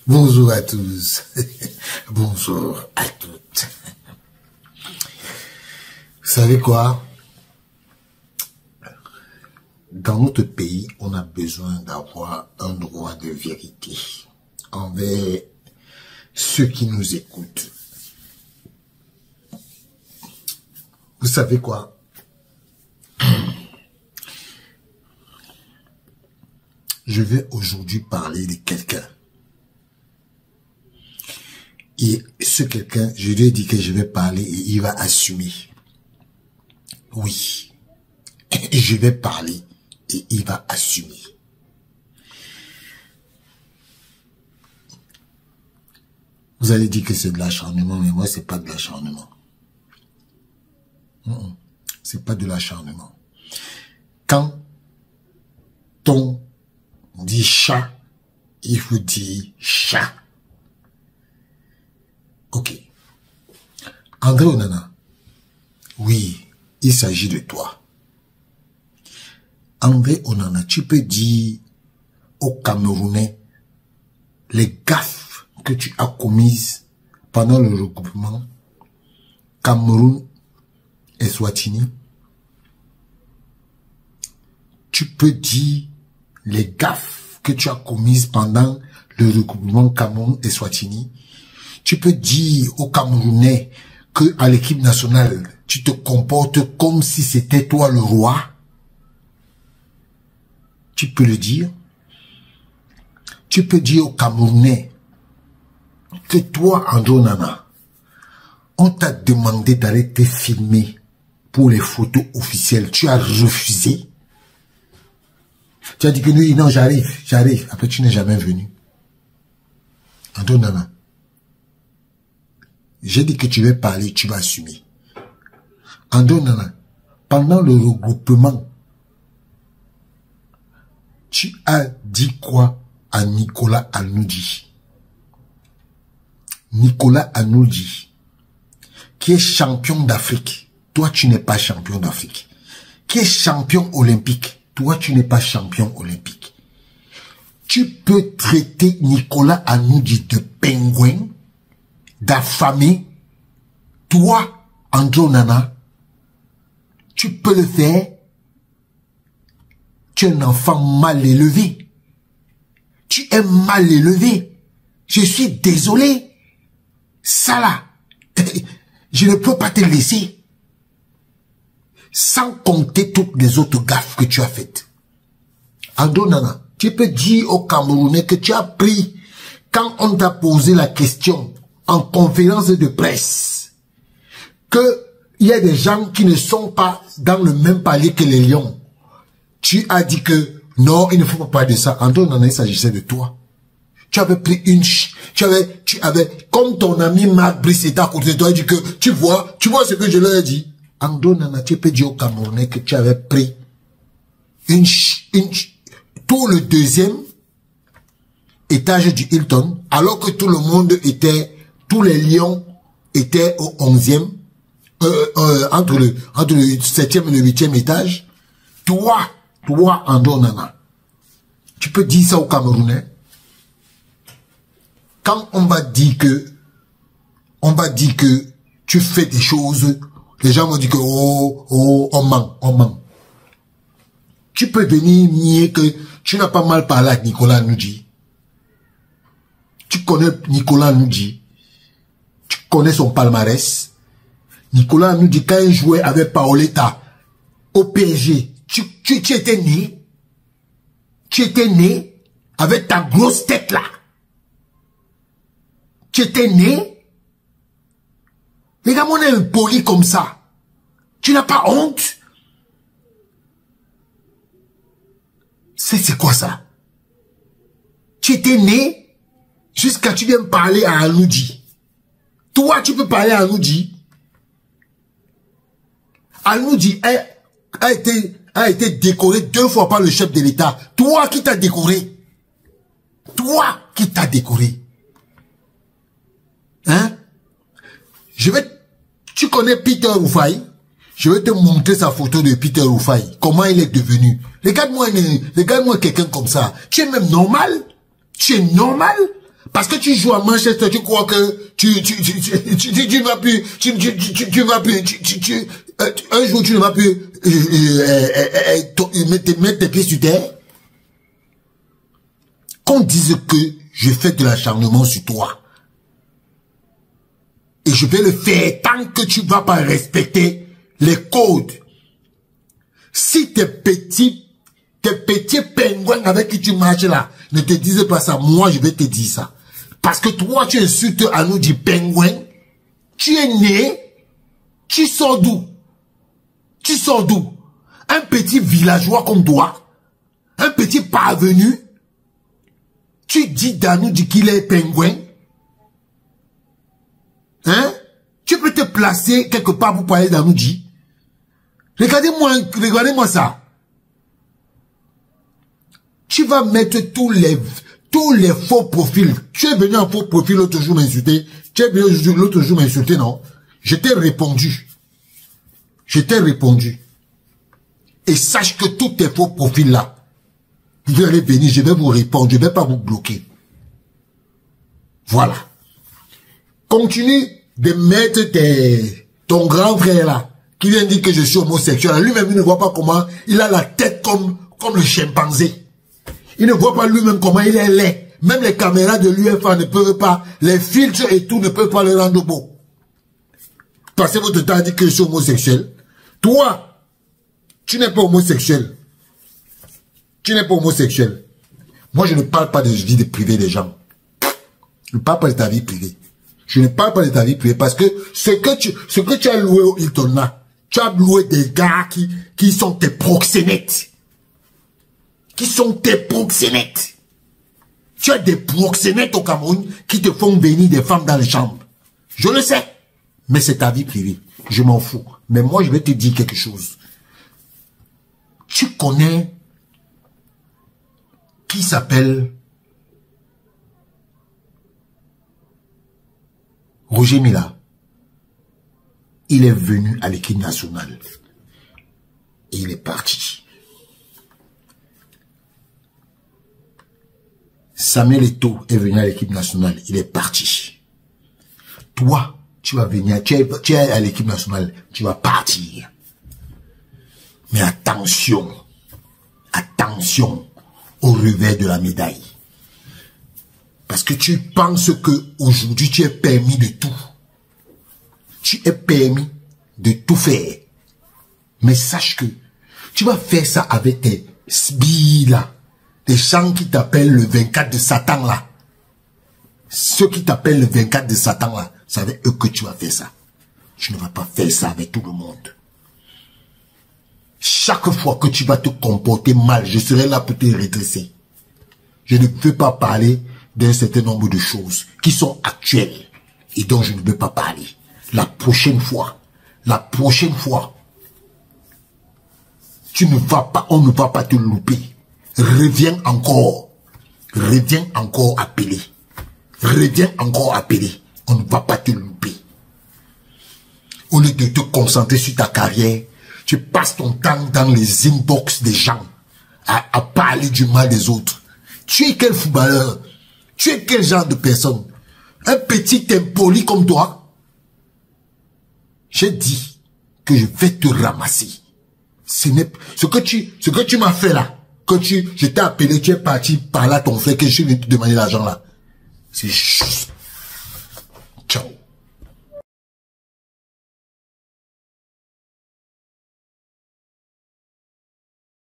Bonjour à tous. Bonjour à toutes. Vous savez quoi? Dans notre pays, on a besoin d'avoir un droit de vérité envers ceux qui nous écoutent. Vous savez quoi? Je vais aujourd'hui parler de quelqu'un. Et ce quelqu'un, je lui ai dit que je vais parler et il va assumer. Oui. Je vais parler et il va assumer. Vous allez dire que c'est de l'acharnement, mais moi, c'est pas de l'acharnement. C'est pas de l'acharnement. Quand on dit chat, il faut dire chat. Ok. André Onana, oui, il s'agit de toi. André Onana, tu peux dire aux Camerounais les gaffes que tu as commises pendant le regroupement Cameroun et Swatini. Tu peux dire les gaffes que tu as commises pendant le regroupement Cameroun et Swatini. Tu peux dire aux Camerounais que à l'équipe nationale, tu te comportes comme si c'était toi le roi. Tu peux le dire. Tu peux dire aux Camerounais que toi, André Onana, on t'a demandé d'aller te filmer pour les photos officielles. Tu as refusé. Tu as dit que oui, non, j'arrive. Après, tu n'es jamais venu. André Onana, j'ai dit que tu vas parler, tu vas assumer. André Onana, pendant le regroupement, tu as dit quoi à Nicolas Anoudi? Nicolas Anoudi, qui est champion d'Afrique. Toi, tu n'es pas champion d'Afrique. Qui est champion olympique. Toi, tu n'es pas champion olympique. Tu peux traiter Nicolas Anoudi de pingouin, d'affamé. Toi, André Onana, tu peux le faire. Tu es un enfant mal élevé. Tu es mal élevé. Je suis désolé. Ça là, je ne peux pas te laisser. Sans compter toutes les autres gaffes que tu as faites. André Onana, tu peux dire aux Camerounais que tu as pris, quand on t'a posé la question en conférence de presse, que il y a des gens qui ne sont pas dans le même palier que les lions. Tu as dit que non, il ne faut pas parler de ça. André Onana, il s'agissait de toi. Tu avais pris tu avais, comme ton ami Marc Brice était à côté de toi, il dit que, tu vois ce que je leur ai dit. André Onana, tu peux dire au Camerounais que tu avais pris tout le deuxième étage du Hilton, alors que tout le monde était, tous les lions étaient au 11e, entre le 7e et le 8e étage. Toi, André Onana, tu peux dire ça aux Camerounais. Quand on va dire que tu fais des choses, les gens vont dire que on ment. Tu peux venir nier que tu n'as pas mal parlé avec Nicolas Anoudi. Tu connais Nicolas Anoudi. Tu connais son palmarès. Nicolas Anoudi, quand il jouait avec Paoletta au PSG, tu étais né. Tu étais né avec ta grosse tête là. Tu étais né. Les gars, on est impoli comme ça. Tu n'as pas honte? C'est quoi ça? Tu étais né jusqu'à tu viens parler à Anoudi. Toi, tu peux parler à Anoudi. Anoudi a été décoré 2 fois par le chef de l'État. Toi qui t'as décoré. Toi qui t'as décoré. Hein? Tu connais Peter Oufai? Je vais te montrer sa photo de Peter Rufai. Comment il est devenu. Regarde-moi quelqu'un comme ça. Tu es même normal. Tu es normal. Parce que tu joues à Manchester, tu crois que tu ne vas plus, un jour tu ne vas plus mettre tes pieds sur terre. Qu'on dise que je fais de l'acharnement sur toi. Et je vais le faire tant que tu ne vas pas respecter les codes. Si tes petits pingouins avec qui tu marches là ne te disent pas ça, moi je vais te dire ça. Parce que toi tu insultes à nous du pingouin. Tu es né, tu sors d'où? Tu sors d'où? Un petit villageois comme toi, un petit parvenu, tu dis d'Anou qu'il est pingouin. Hein? Tu peux te placer quelque part pour parler d'Anoudji. Regardez-moi ça. Tu vas mettre tous les faux profils. Tu es venu en faux profil l'autre jour m'insulter. Tu es venu l'autre jour m'insulter, non? Je t'ai répondu. Je t'ai répondu. Et sache que tous tes faux profils là, vous allez venir, je vais vous répondre, je ne vais pas vous bloquer. Voilà. Continue de mettre ton grand frère là, qui vient dire que je suis homosexuel. Lui-même, il ne voit pas comment il a la tête comme le chimpanzé. Il ne voit pas lui-même comment il est laid. Même les caméras de l'UFA ne peuvent pas, les filtres et tout ne peuvent pas le rendre beau. Passez votre temps à dire que je suis homosexuel. Toi, tu n'es pas homosexuel. Tu n'es pas homosexuel. Moi, je ne parle pas de vie privée des gens. Je ne parle pas de ta vie privée. Je ne parle pas de ta vie privée parce que ce que tu as loué au Hilton là, tu as loué des gars qui sont tes proxénètes. Qui sont tes proxénètes. Tu as des proxénètes au Cameroun qui te font venir des femmes dans les chambres. Je le sais. Mais c'est ta vie privée. Je m'en fous. Mais moi, je vais te dire quelque chose. Tu connais qui s'appelle Roger Mila. Il est venu à l'équipe nationale. Et il est parti. Samuel Eto'o est venu à l'équipe nationale. Il est parti. Toi, tu vas venir, tu es à l'équipe nationale. Tu vas partir. Mais attention. Attention au revers de la médaille. Parce que tu penses que aujourd'hui tu es permis de tout. Tu es permis de tout faire. Mais sache que tu vas faire ça avec tes sbilles là. Les gens qui t'appellent le 24 de Satan là. Ceux qui t'appellent le 24 de Satan là, c'est avec eux que tu vas faire ça. Tu ne vas pas faire ça avec tout le monde. Chaque fois que tu vas te comporter mal, je serai là pour te redresser. Je ne peux pas parler d'un certain nombre de choses qui sont actuelles et dont je ne veux pas parler. La prochaine fois, tu ne vas pas, on ne va pas te louper. Reviens encore appeler. Reviens encore appeler. On ne va pas te louper. Au lieu de te concentrer sur ta carrière, tu passes ton temps dans les inbox des gens à parler du mal des autres. Tu es quel footballeur? Tu es quel genre de personne? Un petit impoli comme toi? J'ai dit que je vais te ramasser. Ce que tu m'as fait là, je t'ai appelé, tu es parti par là ton frère que je suis venu te demander l'argent là. C'est juste. Ciao.